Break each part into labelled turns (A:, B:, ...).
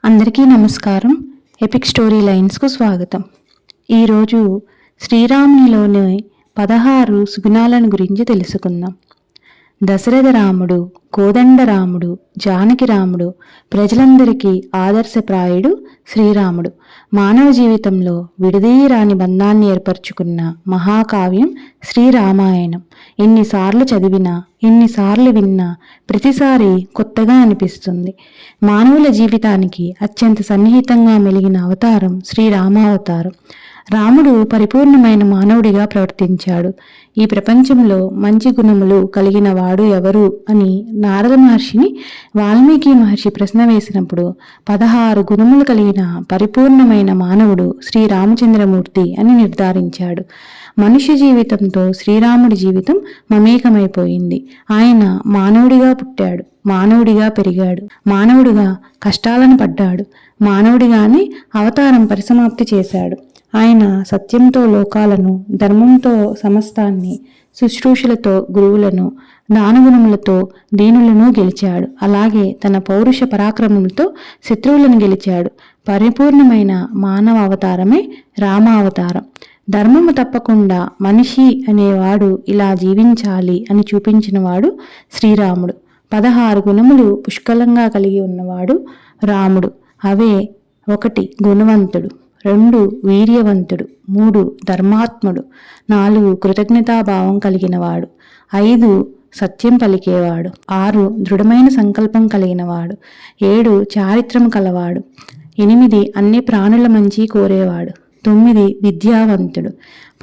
A: అందరికీ నమస్కారం. Epic story లైన్స్కు స్వాగతం. ఈరోజు శ్రీరామునిలోని 16 సుగుణాలను గురించి తెలుసుకుందాం. దశరథ రాముడు, కోదండ రాముడు, జానకి రాముడు, ప్రజలందరికీ ఆదర్శప్రాయుడు శ్రీరాముడు. మానవ జీవితంలో విడదీయరాని బంధాన్ని ఏర్పరచుకున్న మహాకావ్యం శ్రీరామాయణం. ఎన్నిసార్లు చదివినా, ఎన్నిసార్లు విన్నా ప్రతిసారి కొత్తగా అనిపిస్తుంది. మానవుల జీవితానికి అత్యంత సన్నిహితంగా మెలిగిన అవతారం శ్రీరామావతారం. రాముడు పరిపూర్ణమైన మానవుడిగా ప్రవర్తించాడు. ఈ ప్రపంచంలో మంచి గుణములు కలిగిన వాడు ఎవరు అని నారద మహర్షిని వాల్మీకి మహర్షి ప్రశ్న వేసినప్పుడు 16 గుణములు కలిగిన పరిపూర్ణమైన మానవుడు శ్రీరామచంద్రమూర్తి అని నిర్ధారించాడు. మనుష్య జీవితంతో శ్రీరాముడి జీవితం మమేకమైపోయింది. ఆయన మానవుడిగా పుట్టాడు, మానవుడిగా పెరిగాడు, మానవుడిగా కష్టాలను పడ్డాడు, మానవుడిగానే అవతారం పరిసమాప్తి చేశాడు. ఆయన సత్యంతో లోకాలను, ధర్మంతో సమస్తాన్ని, శుశ్రూషలతో గురువులను, దానగుణములతో దీనులను గెలిచాడు. అలాగే తన పౌరుష పరాక్రమములతో శత్రువులను గెలిచాడు. పరిపూర్ణమైన మానవ అవతారమే రామావతారం. ధర్మము తప్పకుండా మనిషి అనేవాడు ఇలా జీవించాలి అని చూపించినవాడు శ్రీరాముడు. 16 గుణములు పుష్కలంగా కలిగి ఉన్నవాడు రాముడు. అవే: 1 గుణవంతుడు, 2 వీర్యవంతుడు, 3 ధర్మాత్ముడు, 4 కృతజ్ఞతాభావం కలిగినవాడు, 5 సత్యం పలికేవాడు, 6 దృఢమైన సంకల్పం కలిగినవాడు, 7 చారిత్రము కలవాడు, 8 అన్ని ప్రాణుల మంచి కోరేవాడు, 9 విద్యావంతుడు,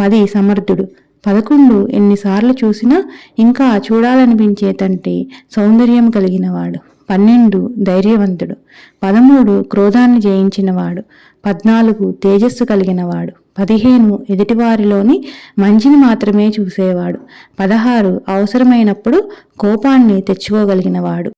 A: 10 సమర్థుడు, 11 ఎన్నిసార్లు చూసినా ఇంకా చూడాలనిపించేటంటే సౌందర్యం కలిగినవాడు, 12 ధైర్యవంతుడు, 13 క్రోధాన్ని జయించినవాడు, 14 తేజస్సు కలిగినవాడు, 15 ఎదుటివారిలోని మంచిని మాత్రమే చూసేవాడు, 16 అవసరమైనప్పుడు కోపాన్ని తెచ్చుకోగలిగినవాడు.